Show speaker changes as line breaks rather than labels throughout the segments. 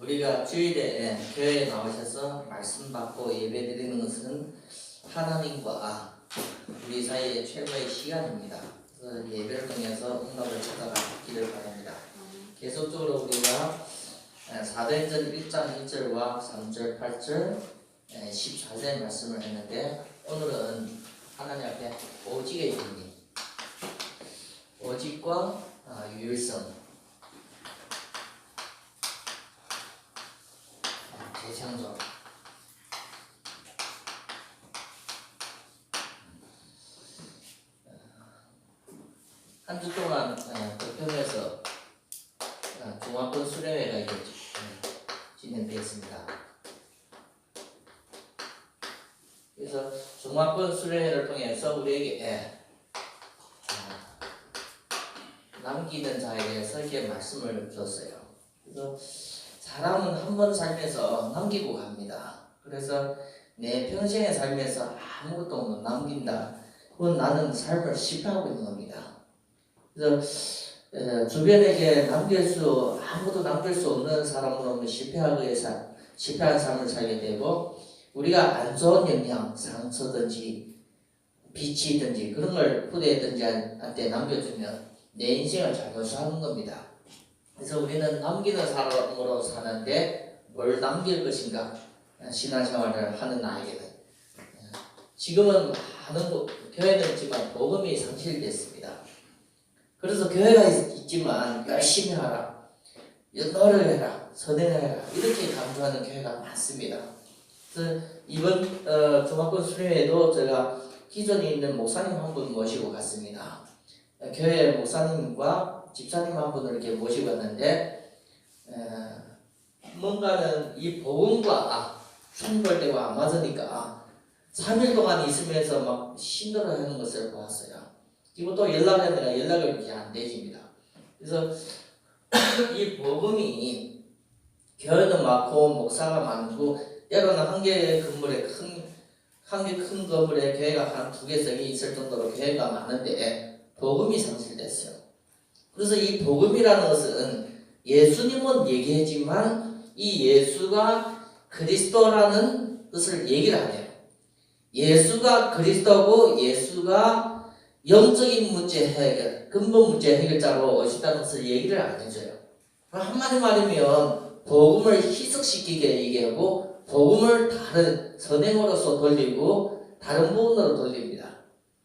우리가 주일에 교회에 나오셔서 말씀 받고 예배 드리는 것은 하나님과 우리 사이의 최고의 시간입니다. 그래서 예배를 통해서 응답을 찾아가기를 바랍니다. 계속적으로 우리가 사도행전 1장 1절과 3절, 8절, 14절 말씀을 했는데 오늘은 하나님 앞에 오직의 진리, 오직과 유일성, 재창조, 한 주 동안 부평에서 중화권 수련회가 진행되었습니다. 그래서 중화권 수련회를 통해서 우리에게 남기는 자에 대해서 이렇게 말씀을 줬어요. 그래서 사람은 한 번 살면서 남기고 갑니다. 그래서 내 평생의 삶에서 아무것도 못 남긴다. 그건 나는 삶을 실패하고 있는 겁니다. 그래서 주변에게 아무것도 남길 수 없는 사람으로는 실패한 삶을 살게 되고, 우리가 안 좋은 영향, 상처든지 빛이든지 그런 걸 후대든지 한테 남겨주면 내 인생을 잘못 사는 겁니다. 그래서 우리는 남기는 사람으로 사는데 뭘 남길 것인가? 신앙생활을 하는 나에게는 지금은 많은 교회는 있지만 복음이 상실됐습니다. 그래서 교회가 있지만 열심히 하라, 노력을 해라, 선행을 해라 이렇게 강조하는 교회가 많습니다. 그래서 이번 중화권 수련회에도 제가 기존에 있는 목사님 한 분 모시고 갔습니다. 교회 목사님과 집사님 한 분을 이렇게 모시고 왔는데 뭔가는 이 복음과 충돌되고 안 맞으니까 3일 동안 있으면서 막 힘들어하는 것을 보았어요. 이것도 연락하느라 연락이 이렇게 안 되집니다. 그래서 이 복음이 교회도 많고 목사가 많고 때로는 한 개 큰 건물에 교회가 한 2개석이 있을 정도로 교회가 많은데 복음이 상실됐어요. 그래서 이 복음이라는 것은 예수님은 얘기하지만 이 예수가 그리스도라는 것을 얘기를 안 해요. 예수가 그리스도고 예수가 영적인 문제 해결, 근본 문제 해결자로 오셨다는 것을 얘기를 안 해줘요. 한마디 말이면 복음을 희석시키게 얘기하고 복음을 다른 선행으로서 돌리고 다른 부분으로 돌립니다.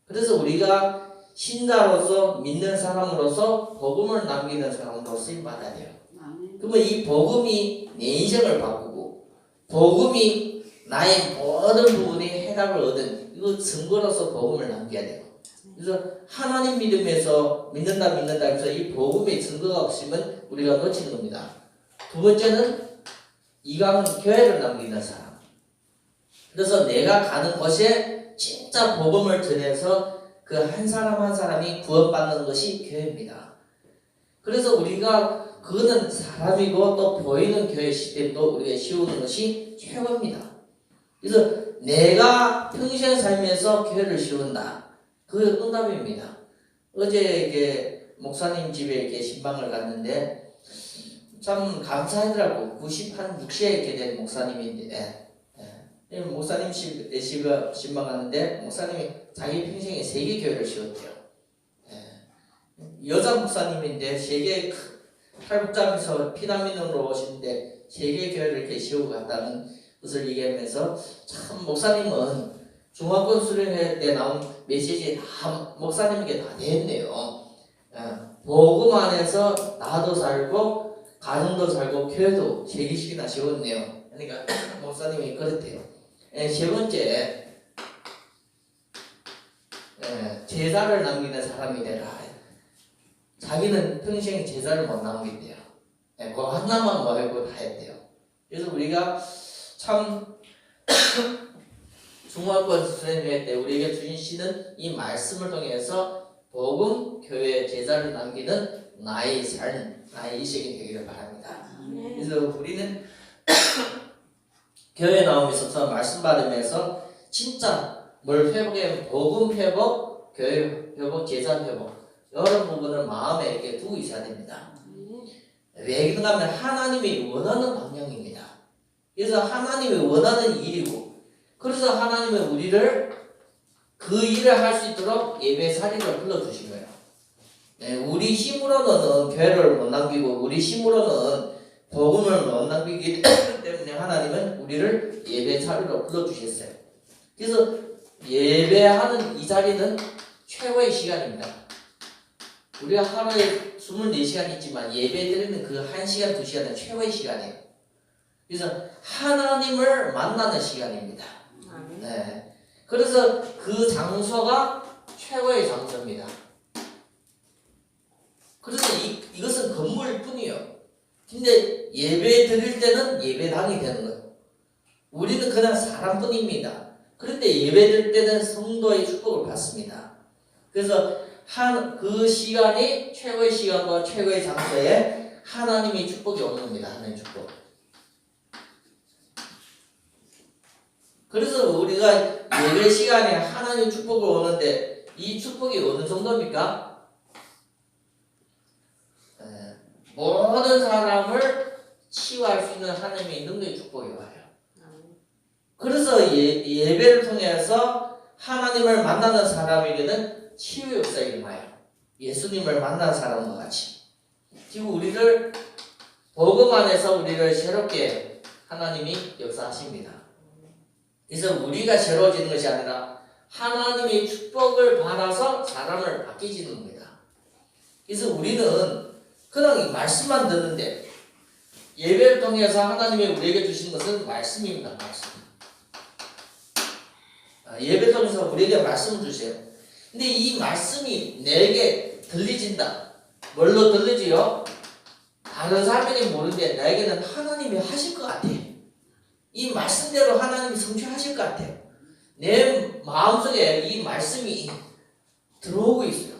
그래서 우리가 신자로서 믿는 사람으로서 복음을 남기는 사람으로 쓰임받아야 돼요. 그러면 이 복음이 내 인생을 바꾸고 복음이 나의 모든 부분이 해답을 얻은 이거 증거로서 복음을 남겨야 돼요. 그래서 하나님 믿음에서 믿는다 해서 이 복음의 증거가 없으면 우리가 놓치는 겁니다. 두 번째는 이강은 교회를 남기는 사람. 그래서 내가 가는 곳에 진짜 복음을 전해서 그 한 사람 한 사람이 구원받는 것이 교회입니다. 그래서 우리가 그거는 사람이고 또 보이는 교회 시스템도 우리가 씌우는 것이 최고입니다. 그래서 내가 평생 살면서 교회를 씌운다. 그게 응답입니다. 어제 이게 목사님 집에 이렇게 신방을 갔는데 참 감사하더라고. 60세 이렇게 된 목사님인데 목사님 집에 신방 갔는데 목사님이 자기 평생에 3개 교회를 씌웠대요. 여자 목사님인데 3개 탈북자에서 피난민으로 오시는데 3개 교회를 이렇게 씌우고 갔다는 것을 얘기하면서 참 목사님은 중화권 수련회 때 나온 메시지 다 목사님에게 다 됐네요. 복음 안에서 나도 살고 가정도 살고 교회도 3개씩이나 씌웠네요. 그러니까 목사님이 그렇대요. 세 번째, 제사를 남기는 사람이 되라. 자기는 평생 제사를 못 남긴대요. 그 하나만 뭐 하고 다 했대요. 그래서 우리가 참 중화권 수련회 때 우리에게 주시는 이 말씀을 통해서 복음, 교회, 제사를 남기는 나의 삶, 나의 인생이 되기를 바랍니다. 그래서 우리는 교회 나오면서 말씀 받으면서 진짜 뭘 회복해, 복음 회복, 교회 회복, 제사 회복 이런 부분을 마음에 이렇게 두고 있어야 됩니다. 왜 그런가 하면 하나님이 원하는 방향입니다. 그래서 하나님이 원하는 일이고, 그래서 하나님은 우리를 그 일을 할 수 있도록 예배 자리를 불러주신 거예요. 네, 우리 힘으로는 교회를 못 남기고 우리 힘으로는 복음을 못 남기기 때문에 하나님은 우리를 예배 자리로 불러주셨어요. 그래서 예배하는 이 자리는 최고의 시간입니다. 우리가 하루에 24시간 있지만 예배 드리는 그 1시간, 2시간은 최고의 시간이에요. 그래서 하나님을 만나는 시간입니다. 네. 그래서 그 장소가 최고의 장소입니다. 그래서 이것은 건물일 뿐이에요. 근데 예배 드릴 때는 예배당이 되는 거예요. 우리는 그냥 사람뿐입니다. 그런데 예배 드릴 때는 성도의 축복을 받습니다. 그래서 그 시간이 최고의 시간과 최고의 장소에 하나님의 축복이 오는 겁니다. 하나님의 축복. 그래서 우리가 예배 시간에 하나님의 축복을 오는데 이 축복이 어느 정도입니까? 모든 사람을 치유할 수 있는 하나님의 능력의 축복이 와요. 그래서 예배를 통해서 하나님을 만나는 사람에게는 치유 역사가 일어나요. 예수님을 만난 사람과 같이. 지금 우리를 복음 안에서 우리를 새롭게 하나님이 역사하십니다. 그래서 우리가 새로워지는 것이 아니라 하나님의 축복을 받아서 사람을 바뀌지는 겁니다. 그래서 우리는 그냥 말씀만 듣는데 예배를 통해서 하나님이 우리에게 주신 것은 말씀입니다. 말씀. 예배를 통해서 우리에게 말씀을 주세요. 근데 이 말씀이 내게 들리진다. 뭘로 들리지요? 다른 사람에게 모르는데 나에게는 하나님이 하실 것 같아. 이 말씀대로 하나님이 성취하실 것 같아요. 내 마음속에 이 말씀이 들어오고 있어요.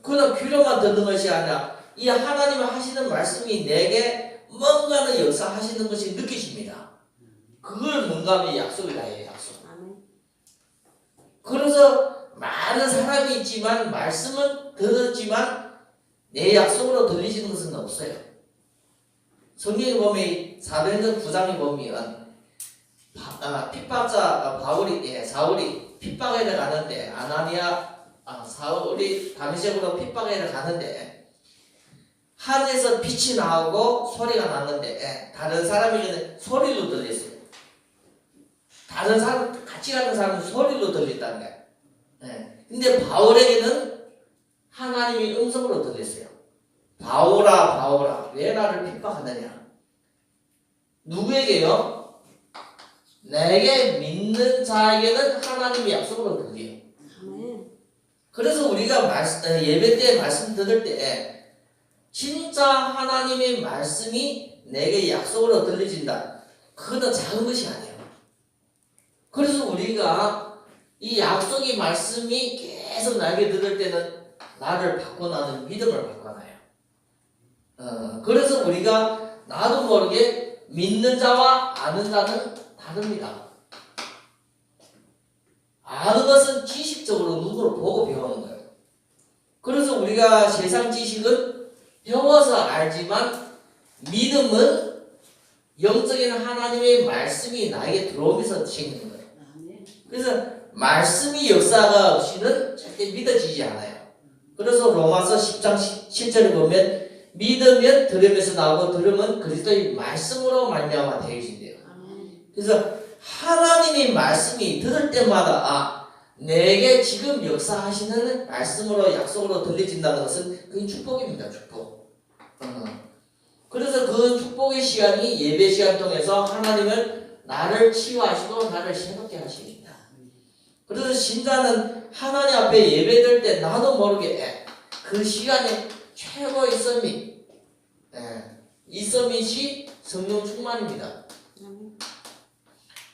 그냥 귀로만 듣는 것이 아니라 이 하나님이 하시는 말씀이 내게 뭔가는 역사하시는 것이 느껴집니다. 그걸 뭔가 하면 약속이다. 약속. 그래서 많은 사람이 있지만 말씀은 들었지만 내 약속으로 들리시는 것은 없어요. 성경에 보면 사도행전 9장에 보면 핍박자 사울이 핍박에 가는데 사울이 다메섹으로 핍박에 가는데 하늘에서 빛이 나오고 소리가 났는데 다른 사람에게는 소리로 들렸어요. 다른 사람 같이 가는 사람은 소리로 들렸다는 거예요. 근데 바울에게는 하나님이 음성으로 들렸어요. 바울아 바울아 왜 나를 핍박하느냐. 누구에게요? 내게 믿는 자에게는 하나님의 약속으로 들려요. 그래서 우리가 예배 때 말씀 들을 때 진짜 하나님의 말씀이 내게 약속으로 들려진다. 그건 작은 것이 아니에요. 그래서 우리가 이 약속의 말씀이 계속 나에게 들을 때는 나를 바꿔나는 믿음을 바꿔놔요. 그래서 우리가 나도 모르게 믿는 자와 아는 자는 다릅니다. 아는 것은 지식적으로 눈으로 보고 배우는 거예요. 그래서 우리가 세상 지식은 배워서 알지만 믿음은 영적인 하나님의 말씀이 나에게 들어오면서 생기는 거예요. 그래서 말씀이 역사가 없이는 절대 믿어지지 않아요. 그래서 로마서 10장 7절에 보면 믿으면 들으면서 나오고 들으면 그리스도의 말씀으로 말미암아 되어진대요. 그래서 하나님의 말씀이 들을 때마다 내게 지금 역사하시는 말씀으로 약속으로 들려진다는 것은 그게 축복입니다. 축복. 그래서 그 축복의 시간이 예배 시간 통해서 하나님은 나를 치유하시고 나를 새롭게 하십니다. 그래서 신자는 하나님 앞에 예배드릴 때 나도 모르게 그 시간에 최고의 서밋, 이 서밋이 성령 충만입니다.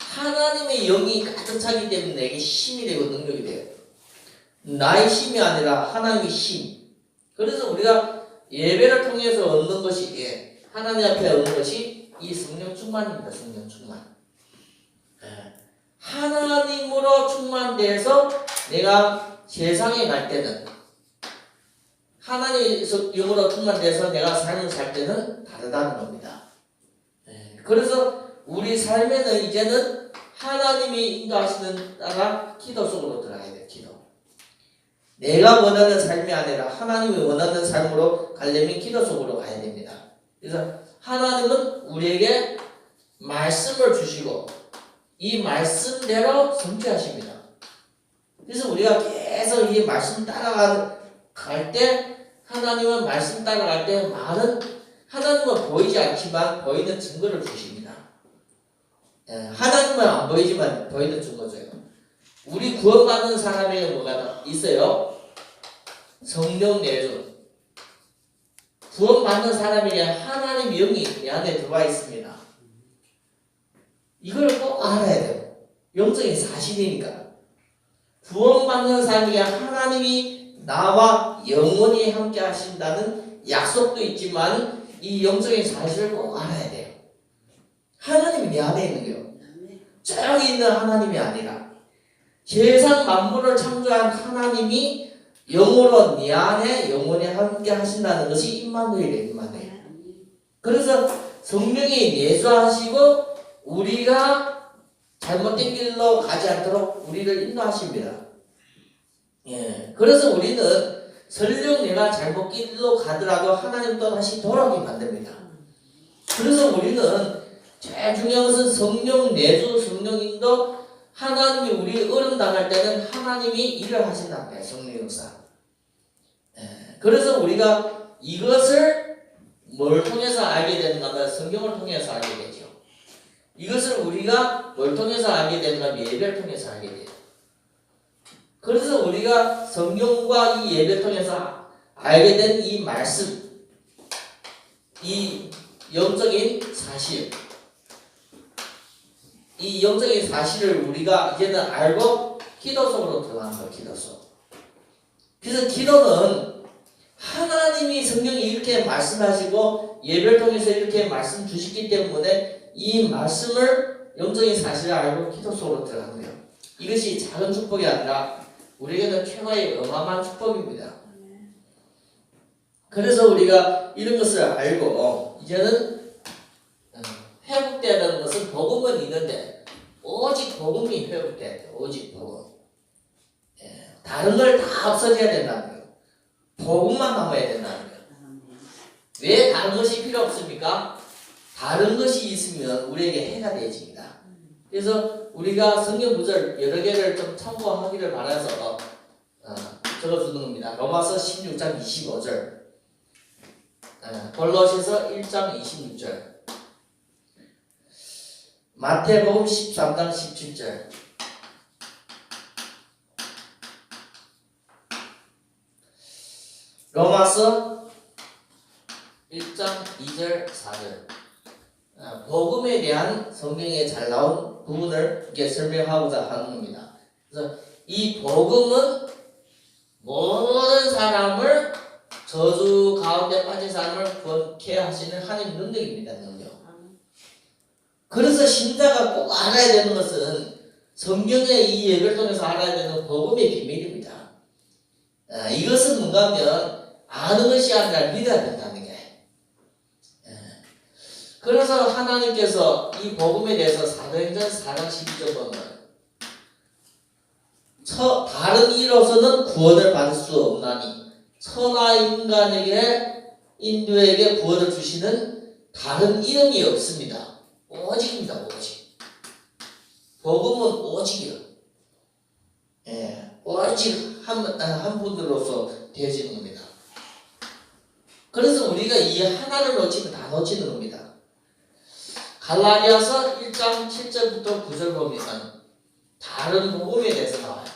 하나님의 영이 가득 차기 때문에 내게 힘이 되고 능력이 돼요. 나의 힘이 아니라 하나님의 힘. 그래서 우리가 예배를 통해서 얻는 것이 하나님 앞에 얻는 것이 이 성령 충만입니다. 성령 충만. 하나님으로 충만돼서 내가 세상에 갈 때는 하나님의 영으로 충만돼서 내가 삶을 살 때는 다르다는 겁니다. 그래서 우리 삶에는 이제는 하나님이 인도하시는 따라 기도 속으로 들어가야 돼요. 기도. 내가 원하는 삶이 아니라 하나님이 원하는 삶으로 가려면 기도 속으로 가야 됩니다. 그래서 하나님은 우리에게 말씀을 주시고 이 말씀대로 성취하십니다. 그래서 우리가 계속 이 말씀 따라갈 때 하나님은 말씀 따라갈 때 많은 하나님은 보이지 않지만 보이는 증거를 주십니다. 하나님은 안 보이지만 보이는 증거죠. 우리 구원받는 사람에게 뭐가 있어요? 성령 내주. 구원받는 사람에게 하나님 영이 내 안에 들어와 있습니다. 이걸 꼭 알아야 돼요. 영적인 사실이니까. 구원받는 사람에게 하나님이 나와 영원히 함께 하신다는 약속도 있지만 이 영적인 사실을 꼭 알아야 돼요. 하나님이 내 안에 있는 거예요. 저기 있는 하나님이 아니라 세상 만물을 창조한 하나님이 영으로 네 안에 영원히 함께 하신다는 것이 임마누엘이에요. 임마누엘. 그래서 성령이 내주하시고 우리가 잘못된 길로 가지 않도록 우리를 인도하십니다. 그래서 우리는 설령 내가 잘못 길로 가더라도 하나님 또 다시 돌아오게 만듭니다. 그래서 우리는 제일 중요한 것은 성령 내주, 성령 인도, 하나님이 우리 어려움 당할 때는 하나님이 일을 하신다는 거예요. 성령 역사. 그래서 우리가 이것을 뭘 통해서 알게 되는가 하면 성경을 통해서 알게 되죠. 이것을 우리가 뭘 통해서 알게 되는가 하면 예배를 통해서 알게 돼요. 그래서 우리가 성경과 이 예배를 통해서 알게 된 이 말씀, 이 영적인 사실, 이 영적인 사실을 우리가 이제는 알고 기도 속으로 들어가는 거예요. 기도 속. 그래서 기도는 하나님이 성경이 이렇게 말씀하시고 예배를 통해서 이렇게 말씀 주시기 때문에 이 말씀을 영적인 사실을 알고 기도 속으로 들어가는 거예요. 이것이 작은 축복이 아니라 우리에게는 최고의 어마어마한 축복입니다. 그래서 우리가 이런 것을 알고 이제는 회복돼야 되는 것은 복음은 있는데 오직 복음이 회복돼야 돼요. 오직 복음. 다른 걸 다 없어져야 된다는 거예요. 복음만 남아야 된다는 거예요. 왜 다른 것이 필요 없습니까? 다른 것이 있으면 우리에게 해가 되어집니다. 그래서 우리가 성경 구절 여러 개를 좀 참고하기를 바라서 적어주는 겁니다. 로마서 16장 25절, 골로새서 1장 26절, 마태복음 13장 17절, 로마서 1장 2절 4절. 복음에 대한 성경에 잘 나온 부분을 이렇게 설명하고자 하는 겁니다. 그래서 이 복음은 모든 사람을 저주 가운데 빠진 사람을 구원케 하시는 하나님의 능력입니다. 능력. 그래서 신자가 꼭 알아야 되는 것은 성경의 이 예배를 통해서 알아야 되는 복음의 비밀입니다. 이것은 뭔가 하면 아는 것이 아니라 믿어야 된다는 게. 그래서 하나님께서 이 복음에 대해서 사도행전 4장 12절 보면 다른 이로서는 구원을 받을 수 없나니 천하 인류에게 구원을 주시는 다른 이름이 없습니다. 오직입니다. 오직. 복음은 오직이요. 오직 한 분들로서 되어지는 겁니다. 그래서 우리가 이 하나를 놓치면 다 놓치는 겁니다. 갈라디아서 1장 7절부터 9절 보면 다른 복음에 대해서 나와요.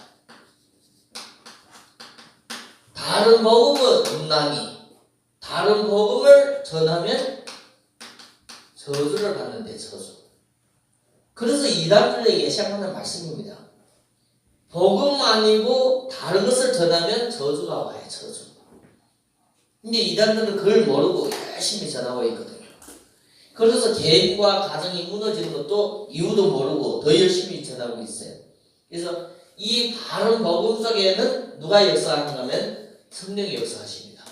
다른 복음은 음란이, 다른 복음을 전하면 저주를 받는데 저주. 그래서 이단들에게 시작하는 말씀입니다. 복음 아니고 다른 것을 전하면 저주가 와요. 저주. 근데 이단들은 그걸 모르고 열심히 전하고 있거든요. 그래서 개인과 가정이 무너지는 것도 이유도 모르고 더 열심히 전하고 있어요. 그래서 이 바른 복음 속에는 누가 역사하는가 하면 성령이 역사하십니다.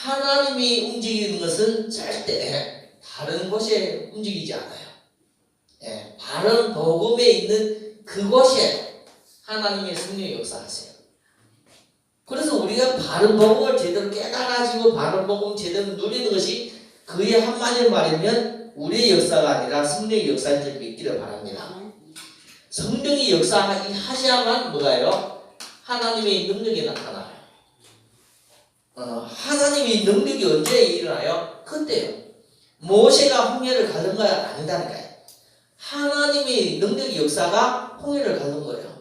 하나님이 움직이는 것은 절대 다른 곳에 움직이지 않아요. 예, 바른 복음에 있는 그곳에 하나님의 성령이 역사하세요. 그래서 우리가 바른 복음을 제대로 깨달아지고 바른 복음 제대로 누리는 것이 그의 한마디 말이면 우리의 역사가 아니라 성령의 역사인 줄 믿기를 바랍니다. 성령이 역사하셔야만 뭐가요? 하나님의 능력이 나타나요. 하나님의 능력이 언제 일어나요? 그때요. 모세가 홍해를 가른 거야 아니다니까요. 하나님의 능력의 역사가 홍해를 가른 거예요.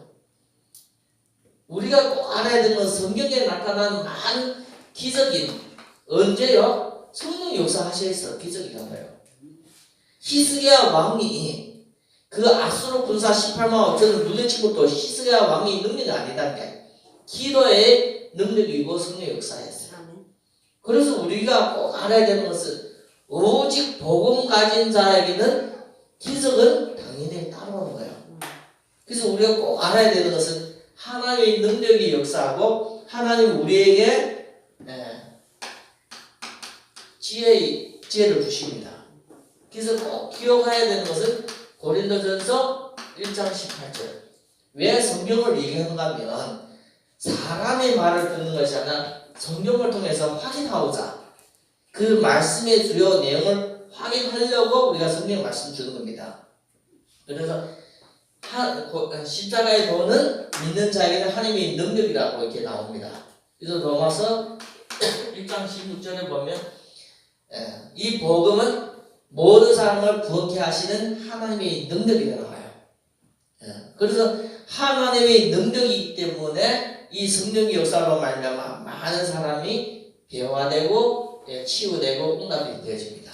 우리가 꼭 알아야 되는 건 성경에 나타난 많은 기적이 언제요? 성령 역사하셔서 기적이란 거예요. 히스기야 왕이 그 아수르 군사 18만 5천을 물리친 것도 히스기야 왕의 능력이 아니다니까요. 기도의 능력이고 성령 역사였어요. 그래서 우리가 꼭 알아야 되는 것은 오직 복음 가진 자에게는 기적은 당연히 따라오는 거예요. 그래서 우리가 꼭 알아야 되는 것은 하나님의 능력이 역사하고 하나님 우리에게 지혜를 주십니다. 그래서 꼭 기억해야 되는 것은 고린도전서 1장 18절. 왜 성경을 얘기하는가 하면 사람의 말을 듣는 것이 아니라 성경을 통해서 확인하고자 그 말씀의 주요 내용을 확인하려고 우리가 성경 말씀 주는 겁니다. 그래서 십자가의 도는 믿는 자에게는 하나님의 능력이라고 이렇게 나옵니다. 그래서 로마서 1장 16절에 보면 이 복음은 모든 사람을 구원케 하시는 하나님의 능력이 나와요. 그래서 하나님의 능력이기 때문에 이 성령의 역사로 말미암아 많은 사람이 배화되고 치유되고 응답이 되어집니다.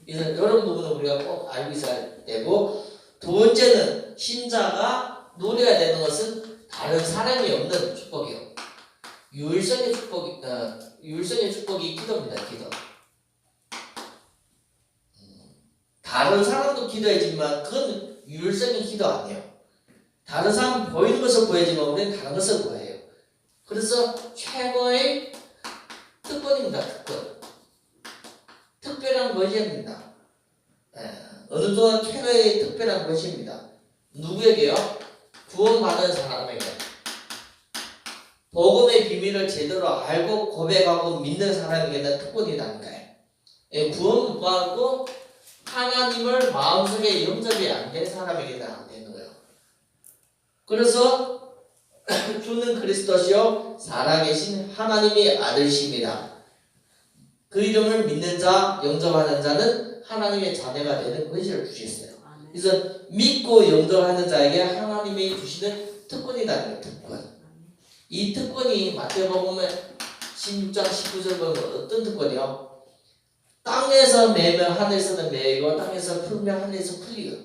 그래서 이런 부분은 우리가 꼭 알고 있어야 되고, 두 번째는 신자가 누려야 되는 것은 다른 사람이 없는 축복이요. 유일성의 축복이 기도입니다. 기도. 다른 사람도 기도해지만 그건 유일성의 기도 아니에요. 다른 사람 보이는 것을 보여지만 우리는 다른 것을 보여요. 그래서 최고의 특권입니다. 특권. 특별한 것입니다. 어느 동안 최고의 특별한 것입니다. 누구에게요? 구원받은 사람에게. 복음의 비밀을 제대로 알고 고백하고 믿는 사람에게는 특권이라니까요. 구원 못 받고 하나님을 마음속에 영접이 안 된 사람에게는 안 되는 거예요. 그래서 주는 그리스도시요 살아계신 하나님의 아들이십니다. 그 이름을 믿는 자, 영접하는 자는 하나님의 자녀가 되는 권세를 주셨어요. 그래서 믿고 영접하는 자에게 하나님이 주시는 특권이라는 특권. 이 특권이 마태복음 16장 19절 보면 어떤 특권이요? 땅에서 매면 하늘에서는 매이고 땅에서 풀면 하늘에서 풀리고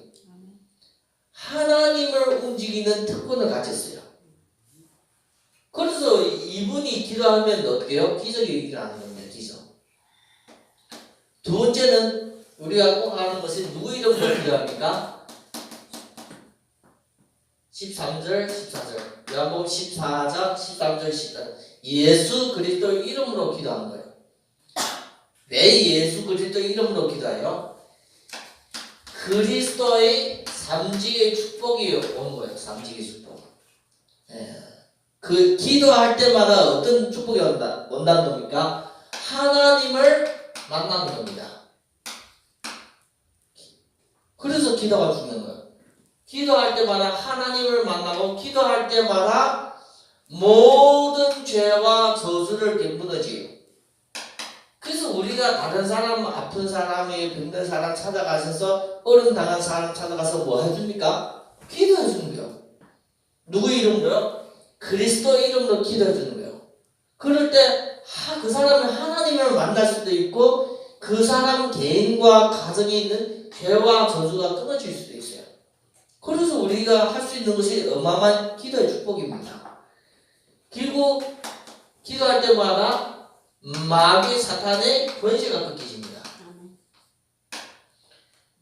하나님을 움직이는 특권을 가졌어요. 그래서 이분이 기도하면 어떻게 해요? 기적이 일어나는 겁니다. 기적. 두 번째는 우리가 꼭 아는 것이 누구 이름으로 기도합니까? 13절, 14절. 요한복음 14장, 13절, 14절. 예수 그리스도 이름으로 기도하는 거예요. 왜 예수 그리스도 이름으로 기도해요? 그리스도의 삼직의 축복이 오는 거예요. 삼직의 축복. 그 기도할 때마다 어떤 축복이 온다는 겁니까? 하나님을 만나는 겁니다. 그래서 기도가 중요한 거예요. 기도할 때마다 하나님을 만나고 기도할 때마다 모든 죄와 저주를 무너지요. 그래서 우리가 다른 사람, 아픈 사람이 병든 사람 찾아가셔서 어려움 당한 사람 찾아가서 뭐 해줍니까? 기도해 주는 거예요. 누구 이름으로요? 그리스도 이름으로 기도해 주는 거예요. 그럴 때 그 사람은 하나님을 만날 수도 있고 그 사람 개인과 가정에 있는 죄와 저주가 끊어질 수도 있어요. 그래서 우리가 할 수 있는 것이 어마어마한 기도의 축복입니다. 그리고 기도할 때마다 마귀 사탄의 권세가 끊기집니다.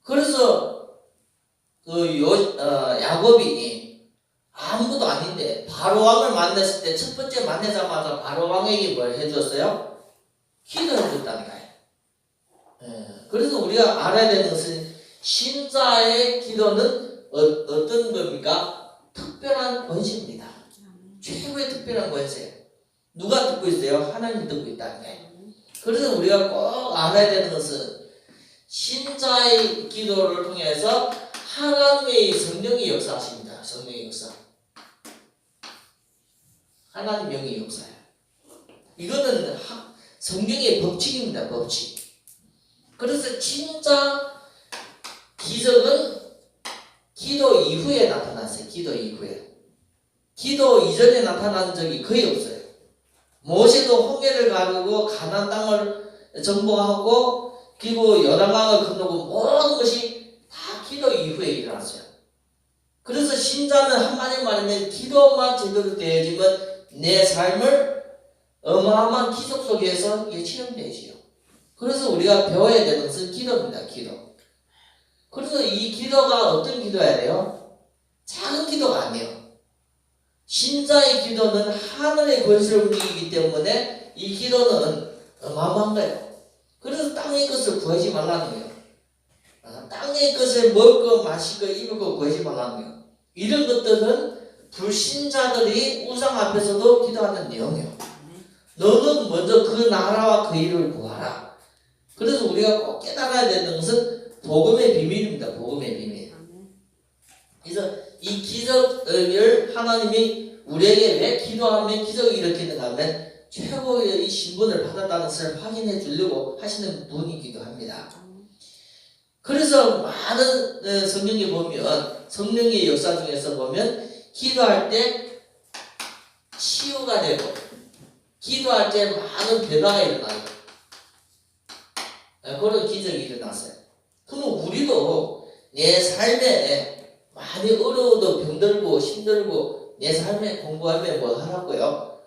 그래서 야곱이 아무것도 아닌데 바로왕을 만났을 때 첫 번째 만나자마자 바로왕에게 뭘 해줬어요? 기도해줬어요. 그래서 우리가 알아야 되는 것은 신자의 기도는 어떤 겁니까? 특별한 권세입니다. 최고의 특별한 권세. 누가 듣고 있어요? 하나님이 듣고 있다는 거예요. 그래서 우리가 꼭 알아야 되는 것은 신자의 기도를 통해서 하나님의 성령이 역사하십니다. 성령의 역사. 하나님 영의 역사예요. 이거는 성경의 법칙입니다. 법칙. 그래서 진짜 기적은 기도 이후에 나타났어요. 기도 이후에. 기도 이전에 나타난 적이 거의 없어요. 모세도 홍해를 가르고 가나안 땅을 정복하고 그리고 요단강을 건너고 모든 것이 다 기도 이후에 일어났어요. 그래서 신자는 한마디 말하면 기도만 제대로 되어지면 내 삶을 어마어마한 기적 속에서 이게 체험되지요. 그래서 우리가 배워야 되는 것은 기도입니다. 기도. 그래서 이 기도가 어떤 기도여야 돼요? 작은 기도가 아니에요. 신자의 기도는 하늘의 권세를 움직이기 때문에 이 기도는 어마어마한 거예요. 그래서 땅의 것을 구하지 말라는 거예요. 땅의 것을 먹을 거, 마실 거, 입을 거 구하지 말라는 거예요. 이런 것들은 불신자들이 우상 앞에서도 기도하는 내용이에요. 너는 먼저 그 나라와 그 일을 구하라. 그래서 우리가 꼭 깨달아야 되는 것은 복음의 비밀입니다. 복음의 비밀. 그래서 이 기적을 하나님이 우리에게 왜 기도하면 기적이 일으키는가 하면 최고의 이 신분을 받았다는 것을 확인해 주려고 하시는 분이기도 합니다. 그래서 많은 성경에 보면 성령의 역사 중에서 보면 기도할 때 치유가 되고 기도할 때 많은 변화가 일어나요. 그런 기적이 일어났어요. 그럼 우리도 내 삶에 많이 어려워도 병들고 힘들고 내 삶에 공부하면 뭐 하라고요?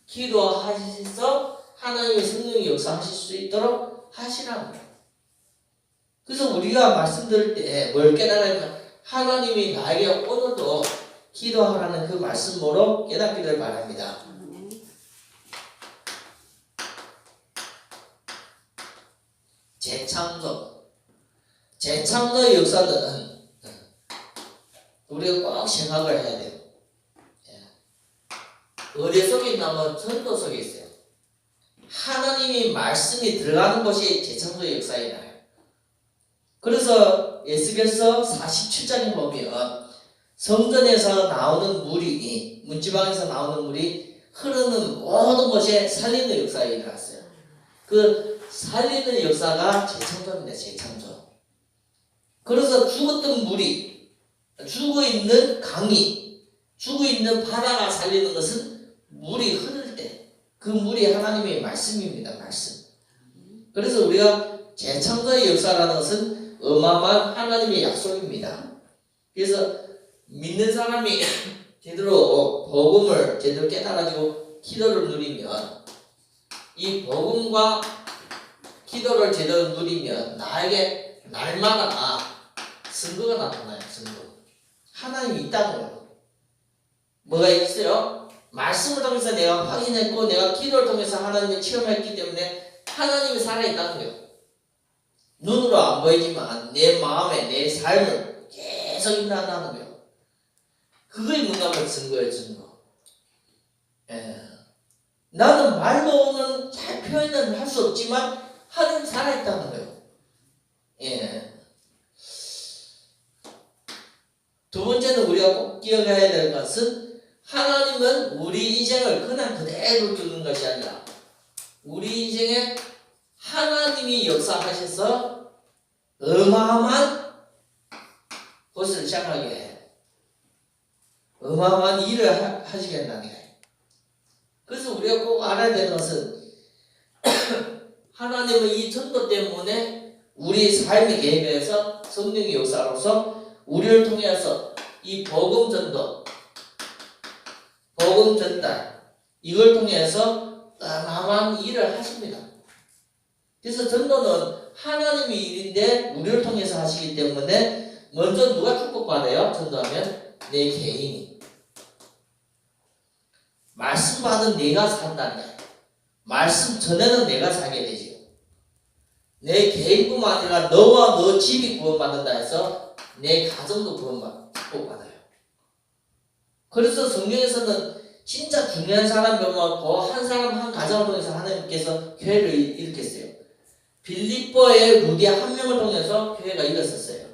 기도하셔서 하나님의 성령이 역사하실 수 있도록 하시라는 거예요. 그래서 우리가 말씀드릴 때 뭘 깨달으면 하나님이 나에게 오늘도 기도하라는 그 말씀으로 깨닫기를 바랍니다. 재창조의 역사는 우리가 꼭 생각을 해야 돼요. 어디 속에 있냐면 전도 속에 있어요. 하나님이 말씀이 들어가는 곳이 재창조의 역사이나요. 그래서 에스겔서 47장에 보면 성전에서 나오는 물이 문지방에서 나오는 물이 흐르는 모든 곳에 살리는 역사가 일어났어요. 그 살리는 역사가 재창조입니다. 재창조. 그래서 죽었던 물이 죽어있는 강이 죽어있는 바다가 살리는 것은 물이 흐를 때 그 물이 하나님의 말씀입니다. 말씀. 그래서 우리가 재창조의 역사라는 것은 어마어마한 하나님의 약속입니다. 그래서 믿는 사람이 제대로 복음을 제대로 깨달아지고 기도를 누리면 이 복음과 기도를 제대로 누리면 나에게 날마다 증거가 나타나요. 증거. 하나님이 있다는 거예요. 뭐가 있어요? 말씀을 통해서 내가 확인했고 내가 기도를 통해서 하나님을 체험했기 때문에 하나님이 살아있다는 거예요. 눈으로 안 보이지만 내 마음에 내 삶을 계속 임한다는 거예요. 그거에 뭔가가 증거예요. 증거. 나는 말로는 잘 표현을 할 수 없지만 하나님 살아있다는 거예요. 두 번째는 우리가 꼭 기억해야 될 것은 하나님은 우리 인생을 그냥 그대로 두는 것이 아니라 우리 인생에 하나님이 역사하셔서 어마어마한 것을 시작하게 해요. 어마어마한 일을 하시게 한다는 거예요. 그래서 우리가 꼭 알아야 되는 것은 하나님은 이 전도 때문에 우리 삶의 계획에서 성령의 역사로서 우리를 통해서 이 복음 전도, 복음 전달 이걸 통해서 어마어마한 일을 하십니다. 그래서 전도는 하나님의 일인데 우리를 통해서 하시기 때문에 먼저 누가 축복받아요? 전도하면 내 개인이. 말씀 받은 내가 산다는 거예요. 말씀 전에는 내가 살게 되지요. 내 개인뿐만 아니라 너와 너 집이 구원받는다 해서 내 가정도 축복받아요. 그래서 성경에서는 진짜 중요한 사람 몇 없고 한 사람 한 가정을 통해서 하나님께서 교회를 일으켰어요. 빌립보의 루디 한 명을 통해서 교회가 일어섰어요.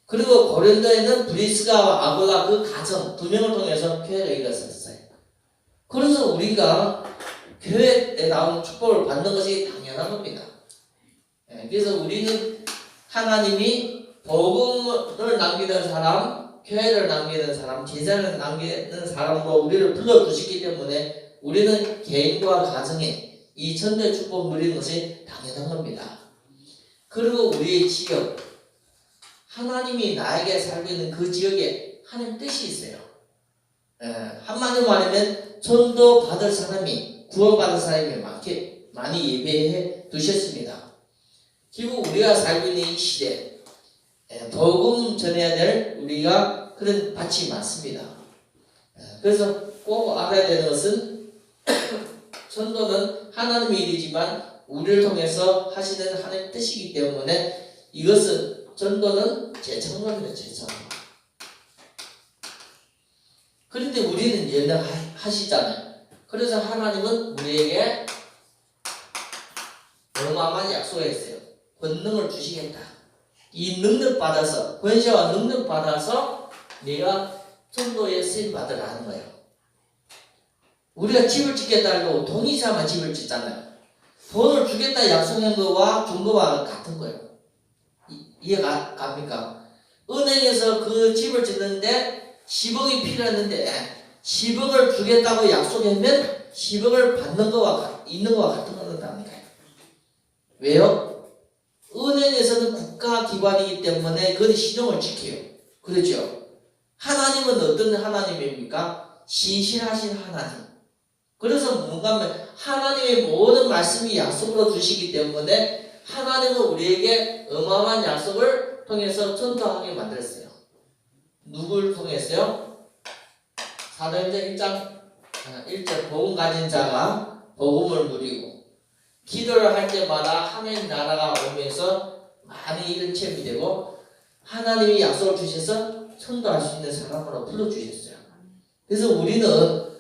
그리고 고린도에는 브리스가와 아굴라 그 가정 두 명을 통해서 교회가 일어섰어요. 그래서 우리가 교회에 나오는 축복을 받는 것이 당연한 겁니다. 그래서 우리는 하나님이 복음을 남기는 사람, 교회를 남기는 사람, 제자를 남기는 사람으로 우리를 불러주시기 때문에 우리는 개인과 가정에 이 전도의 축복을 누리는 것이 당연한 겁니다. 그리고 우리의 지역, 하나님이 나에게 살고 있는 그 지역에 하나님 뜻이 있어요. 한마디로 말하면 전도 받을 사람이, 구원받을 사람이 많이 예배해 두셨습니다. 결국 우리가 살고 있는 이 시대, 복음 전해야 될 우리가 그런 밭이 많습니다. 그래서 꼭 알아야 되는 것은 전도는 하나님의 일이지만 우리를 통해서 하시는 하나님의 뜻이기 때문에 이것은 전도는 재창조입니다. 재창조. 그런데 우리는 연락하시잖아요. 그래서 하나님은 우리에게 어마어마한 약속을 했어요. 권능을 주시겠다. 이 능력 받아서, 권세와 능력 받아서 내가 전도에 쓰임 받으라 하는 거예요. 우리가 집을 짓겠다고 돈 이상만 집을 짓잖아요. 돈을 주겠다 약속한 거와 준 거와 같은 거예요. 이해가 갑니까? 은행에서 그 집을 짓는데 10억이 필요했는데 10억을 주겠다고 약속하면 10억을 받는 거와 있는 거와 같은 거다니까요. 왜요? 은행에서는 국가기관이기 때문에 그것이 신용을 지켜요. 그렇죠? 하나님은 어떤 하나님입니까? 신실하신 하나님. 그래서 뭔가 하면 하나님의 모든 말씀이 약속으로 주시기 때문에 하나님은 우리에게 어마어마한 약속을 통해서 전도하게 만들었어요. 누굴 통해서요? 사도행전 1장 1절 복음 가진 자가 복음을 누리고 기도를 할 때마다 하나님 나라가 오면서 많은 일은 체험이 되고 하나님이 약속을 주셔서 전도할 수 있는 사람으로 불러주셨어요. 그래서 우리는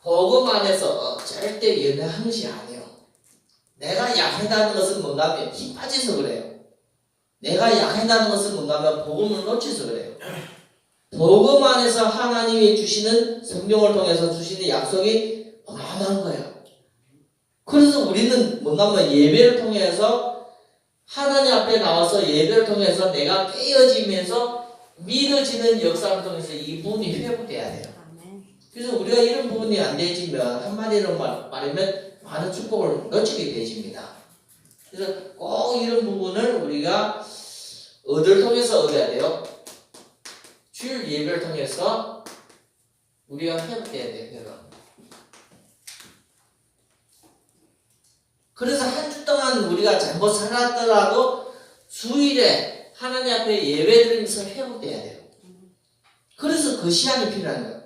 복음 안에서 절대 연애하는 것이 아니에요. 내가 약하다는 것은 뭔가 하면 힘 빠져서 그래요. 내가 약하다는 것은 뭔가 하면 복음을 놓쳐서 그래요. 복음 안에서 하나님이 주시는 성경을 통해서 주시는 약속이 어마어마한 거예요. 그래서 우리는 뭔가 하면 예배를 통해서 하나님 앞에 나와서 예배를 통해서 내가 깨어지면서 믿어지는 역사를 통해서 이 부분이 회복돼야 돼요. 그래서 우리가 이런 부분이 안 되지면 한마디로 말하면 많은 축복을 놓치게 되집니다. 그래서 꼭 이런 부분을 우리가 어디를 통해서 얻어야 돼요? 주일 예배를 통해서 우리가 회복돼야 돼요. 그래서 한 주 동안 우리가 잘못 살았더라도 주일에 하나님 앞에 예배드리면서 회복돼야 돼요. 그래서 그 시간이 필요한 거예요.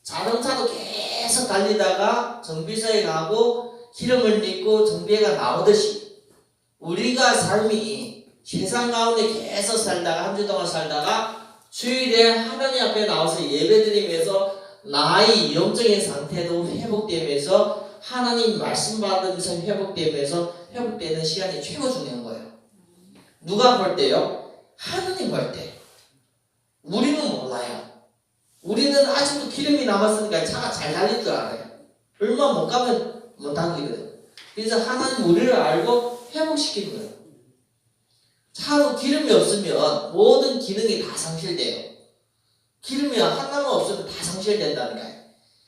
자동차도 계속 달리다가 정비소에 가고 기름을 넣고 정비가 나오듯이 우리가 삶이 세상 가운데 계속 살다가 한 주 동안 살다가 주일에 하나님 앞에 나와서 예배드리면서 나의 영적인 상태도 회복되면서 하나님 말씀 받으면서 회복되는 시간이 최고 중요한 거예요. 누가 볼 때요? 하나님 볼 때. 우리는 몰라요. 우리는 아직도 기름이 남았으니까 차가 잘 달릴 줄 알아요. 얼마 못 가면 못 달리거든. 그래서 하나님 우리를 알고 회복시키는 거예요. 차로 기름이 없으면 모든 기능이 다 상실돼요. 기름이 하나만 없으면 다 상실된다니까요.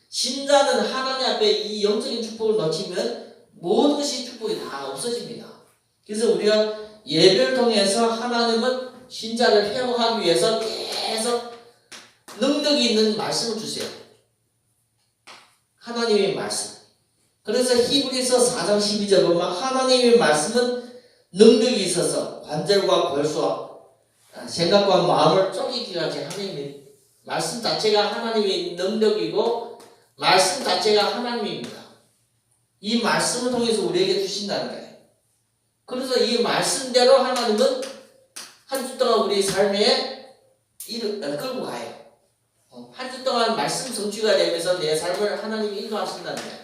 신자는 하나님 앞에 이 영적인 축복을 놓치면 모든 것이 축복이 다 없어집니다. 그래서 우리가 예배를 통해서 하나님은 신자를 회복하기 위해서 계속 능력이 있는 말씀을 주세요. 하나님의 말씀. 그래서 히브리서 4장 12절 보면 하나님의 말씀은 능력이 있어서 관절과 골수와 생각과 마음을 쪼개기까지 하나님의 말씀 자체가 하나님의 능력이고 말씀 자체가 하나님입니다. 이 말씀을 통해서 우리에게 주신다는 거예요. 그래서 이 말씀대로 하나님은 한 주 동안 우리 삶에 끌고 가요. 한 주 동안 말씀 성취가 되면서 내 삶을 하나님이 인도하신다는 거예요.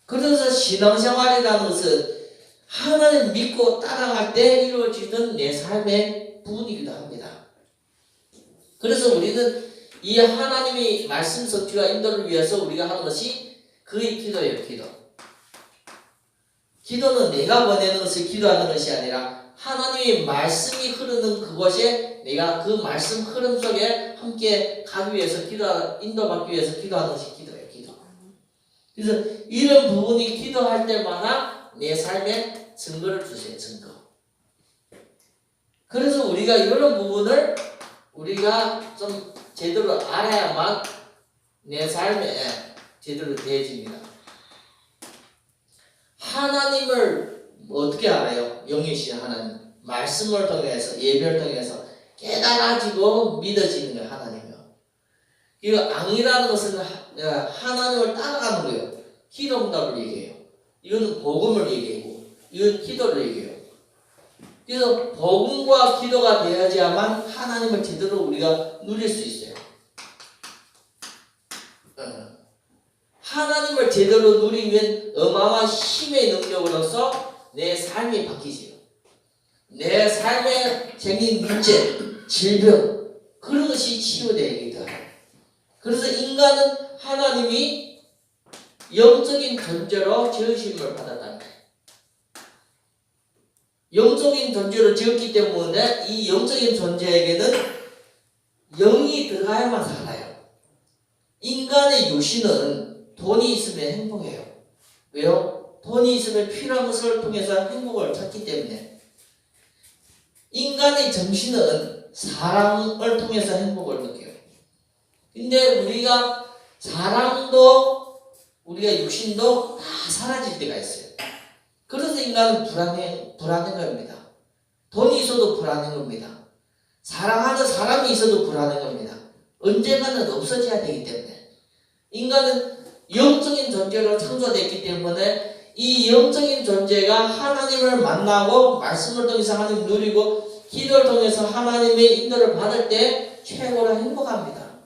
그래서 신앙생활이라는 것은 하나님 믿고 따라갈 때 이루어지는 내 삶의 부분이기도 합니다. 그래서 우리는 이 하나님이 말씀 성취와 인도를 위해서 우리가 하는 것이 그의 기도예요. 기도는 내가 보내는 것을 기도하는 것이 아니라 하나님의 말씀이 흐르는 그곳에 내가 그 말씀 흐름 속에 함께 가기 위해서 인도받기 위해서 기도하는 것이 기도예요. 그래서 이런 부분이 기도할 때마다 내 삶에 증거를 주세요. 증거. 그래서 우리가 이런 부분을 우리가 좀 제대로 알아야만 내 삶에 제대로 되어집니다. 하나님을 어떻게 알아요? 영이신 하나님. 말씀을 통해서, 예배를 통해서 깨달아지고 믿어지는 거예요. 하나님이요. 이거 앙이라는 것은 하나님을 따라가는 거예요. 기도응답을 얘기해요. 이거는 복음을 얘기하고, 이건 기도를 얘기해요. 그래서 복음과 기도가 되어야지만 하나님을 제대로 우리가 누릴 수 있어요. 하나님을 제대로 누리면 어마어마한 힘의 능력으로서 내 삶이 바뀌지요. 내 삶에 생긴 문제, 질병 그런 것이 치유되기도 해요. 그래서 인간은 하나님이 영적인 존재로 지으심을 받았다는 거예요. 영적인 존재로 지었기 때문에 이 영적인 존재에게는 영이 들어가야만 살아요. 인간의 유신은 돈이 있으면 행복해요. 왜요? 돈이 있으면 필요한 것을 통해서 행복을 찾기 때문에. 인간의 정신은 사랑을 통해서 행복을 느껴요. 근데 우리가 사랑도 우리가 육신도 다 사라질 때가 있어요. 그래서 인간은 불안한 겁니다. 돈이 있어도 불안한 겁니다. 사랑하는 사람이 있어도 불안한 겁니다. 언젠가는 없어져야 되기 때문에. 인간은 영적인 존재로 창조됐기 때문에 이 영적인 존재가 하나님을 만나고 말씀을 통해서 하나님을 누리고 기도를 통해서 하나님의 인도를 받을 때 최고로 행복합니다.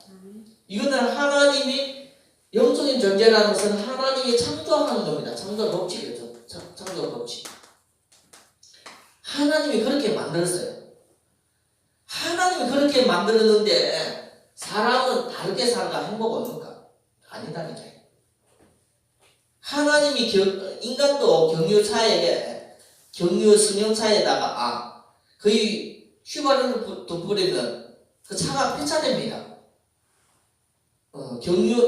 이거는 하나님이 영적인 존재라는 것은 하나님이 창조하는 겁니다. 창조 법칙이죠. 창조 법칙. 하나님이 그렇게 만들었어요. 하나님이 그렇게 만들었는데 사람은 다르게 살까 행복 없는가? 아니다니까요. 하나님이 인간도 경유 승용차에다가 거의 휘발유를 돋부리면 그 차가 폐차됩니다.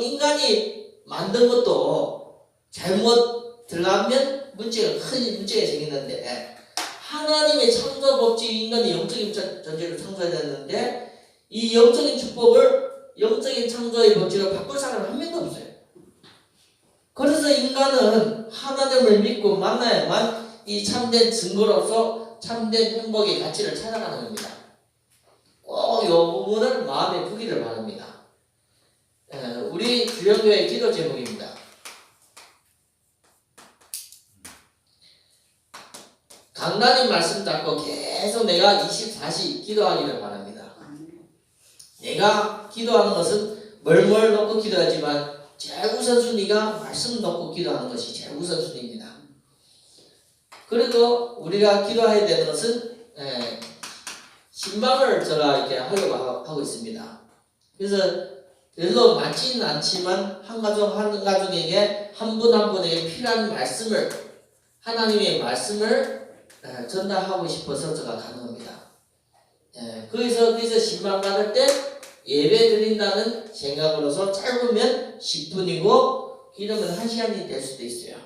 인간이 만든 것도 잘못 들어가면 큰 문제가 생기는데 하나님의 창조 법칙 인간이 영적인 존재를 창조했는데 이 영적인 축복을 영적인 창조의 법칙을 바꿀 사람은 한 명도 없어요. 그래서 인간은 하나님을 믿고 만나야만 이 참된 증거로서 참된 행복의 가치를 찾아가는 겁니다. 꼭 이 부분을 마음에 두기를 바랍니다. 우리 주영교회 기도 제목입니다. 강단의 말씀 잡고 계속 내가 24시 기도하기를 바랍니다. 내가 기도하는 것은 뭘 놓고 기도하지만 제일 우선순위가 말씀 놓고 기도하는 것이 제일 우선순위입니다. 그래도 우리가 기도해야 되는 것은 신방을 제가 이렇게 하려고 하고 있습니다. 그래서 별로 많지는 않지만 한 가족에게 한 분 한 분에게 필요한 말씀을 하나님의 말씀을 전달하고 싶어서 제가 가는 겁니다. 거기서 신방 받을 때 예배 드린다는 생각으로서 짧으면 10분이고 길으면 1시간이 될 수도 있어요.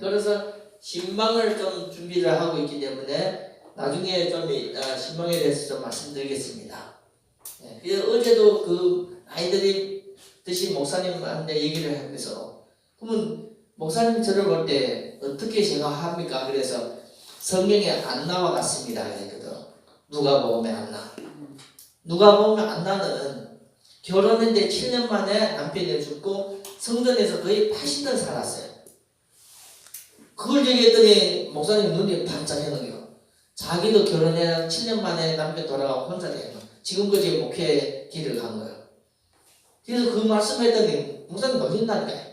그래서 신방을 좀 준비를 하고 있기 때문에 나중에 좀 신방에 대해서 좀 말씀드리겠습니다. 그래서 어제도 그 아이들이 드신 목사님한테 얘기를 하면서 그러면 목사님 저를 볼 때 어떻게 생각합니까? 그래서 성경에 안 나와 같습니다. 그랬거든. 누가복음에 안 나. 누가복음에 안 나는 결혼했는데 7년 만에 남편이 죽고 성전에서 거의 80년 살았어요. 그걸 얘기했더니 목사님 눈이 반짝이는 거예요. 자기도 결혼해 7년 만에 남편 돌아가고 혼자 돼요. 지금까지 목회 길을 간 거예요. 그래서 그 말씀했더니 목사님 놀린다니까.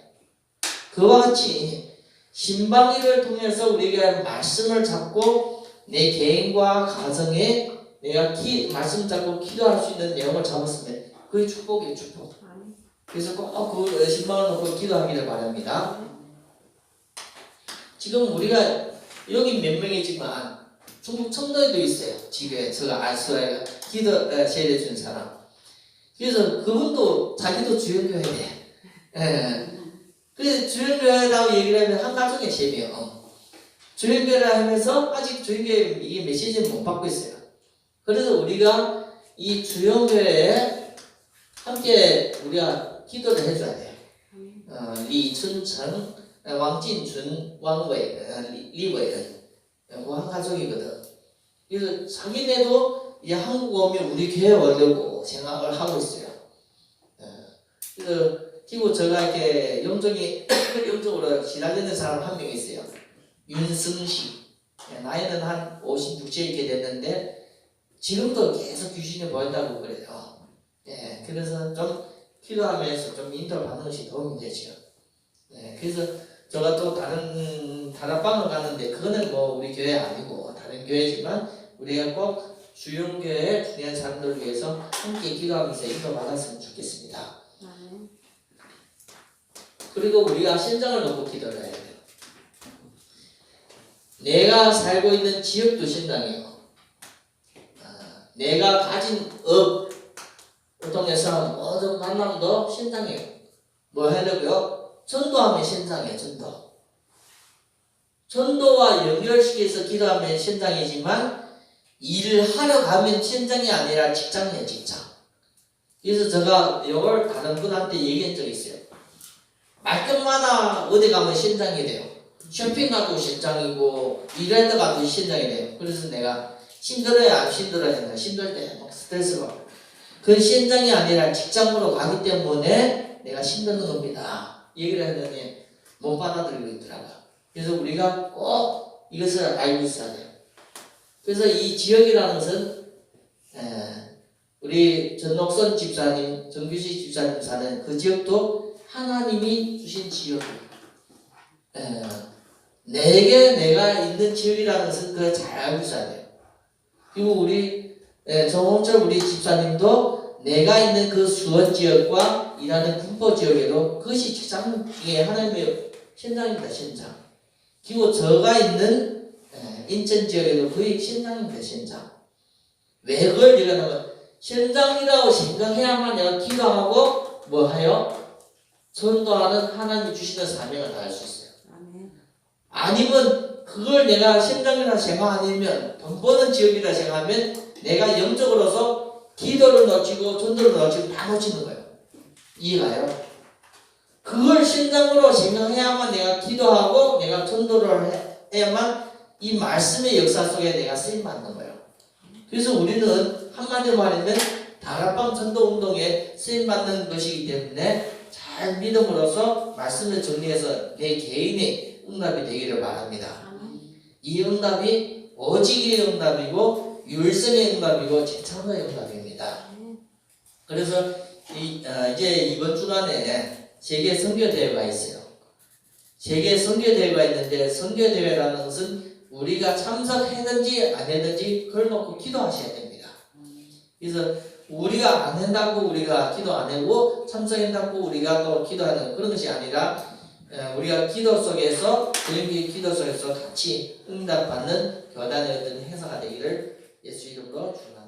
그와 같이 신방기를 통해서 우리가 말씀을 잡고 내 개인과 가정에 내가 말씀 잡고 기도할 수 있는 내용을 잡았으면 그게 축복이에요. 축복. 그래서 꼭 그 신방을 놓고 기도하기를 바랍니다. 지금 우리가 여기 몇 명이지만 중국 청도에도 있어요. 지금 제가 알수가 기도 세례 준 사람. 그래서 그분도 자기도 주연교회 돼. 예. 그래서 주연교회라고 얘기를 하면 한 가족의 3명. 주연교회라 하면서 아직 주연교회 이게 메시지를 못 받고 있어요. 그래서 우리가 이 주연교회에 함께 우리가 기도를 해줘야 돼요. 리춘천, 왕진준, 왕웨이, 리웨이 한 가족이거든. 그래서 자기네도 이제 한국 오면 우리 교회 오려고 생각을 하고 있어요. 그래서 그리고 제가 이렇게 영적으로 시달리는 사람 한 명 있어요. 윤승식. 나이는 한 50, 60 이렇게 됐는데 지금도 계속 귀신이 보인다고 그래요. 예, 그래서 좀 기도하면서 좀 인도를 받는 것이 도움이 되죠. 예, 그래서 제가 또 다른 방을 가는데 그거는 뭐 우리 교회 아니고 다른 교회지만 우리가 꼭 주용교회 중요한 사람들을 위해서 함께 기도하면서 인도 받았으면 좋겠습니다. 그리고 우리가 신장을 놓고 기도를 해야 돼요. 내가 살고 있는 지역도 신장이에요. 내가 가진 업을 통해서 모든 만남도 신장이에요. 뭐 하려고요? 전도하면 신장이에요. 전도와 연결시켜서 기도하면 신장이지만 일을 하러 가면 신장이 아니라 직장이에요. 직장. 그래서 제가 이걸 다른 분한테 얘기한 적이 있어요. 말끝마다 어디 가면 신장이 돼요. 쇼핑 가도 신장이고 일할 때 가도 신장이 돼요. 그래서 내가 힘들어야 안 힘들어야 힘들 때 막 스트레스 받고 그 신장이 아니라 직장으로 가기 때문에 내가 힘드는 겁니다. 얘기를 했더니 못 받아들이고 있더라고요. 그래서 우리가 꼭 이것을 알고 있어야 돼요. 그래서 이 지역이라는 것은 우리 전옥선 집사님, 정규식 집사님 사는 그 지역도 하나님이 주신 지역이에요. 내가 있는 지역이라는 것은 그걸 잘 알고 있어야 돼요. 그리고 우리 정홍철 우리 집사님도 내가 있는 그 수원 지역과 일하는 군포 지역에도 그것이 직장 중에 하나님의 신장입니다. 신장. 그리고 저가 있는 인천 지역에도 거의 신장입니다. 신장. 왜 그걸 얘기하냐면 신장이라고 생각해야만 내가 기도하고 뭐 하여? 전도하는 하나님이 주시는 사명을 다할 수 있어요. 아니면 그걸 내가 신장이라 생각 아니면 돈 버는 지역이라 생각하면 내가 영적으로서 기도를 놓치고 전도를 놓치고 다 놓치는 거예요. 이해가요? 그걸 신장으로 생각해야만 내가 기도하고 내가 전도를 해야만 이 말씀의 역사 속에 내가 쓰임받는 거예요. 그래서 우리는 한마디로 말하면 다락방 전도운동에 쓰임받는 것이기 때문에 잘 믿음으로써 말씀을 정리해서 내 개인의 응답이 되기를 바랍니다. 이 응답이 오직의 응답이고 율성의 응답이고 제창의 응답입니다. 그래서 이제 이번 주간에 세계 선교대회가 있어요. 세계 선교대회가 있는데 선교대회라는 것은 우리가 참석했든지 안 했든지 그걸 놓고 기도하셔야 됩니다. 그래서 우리가 안 한다고 우리가 기도 안 하고 참석한다고 우리가 또 기도하는 그런 것이 아니라 우리가 기도 속에서 그런 기도 속에서 같이 응답받는 교단의 어떤 행사가 되기를 예수 이름으로 축원합니다.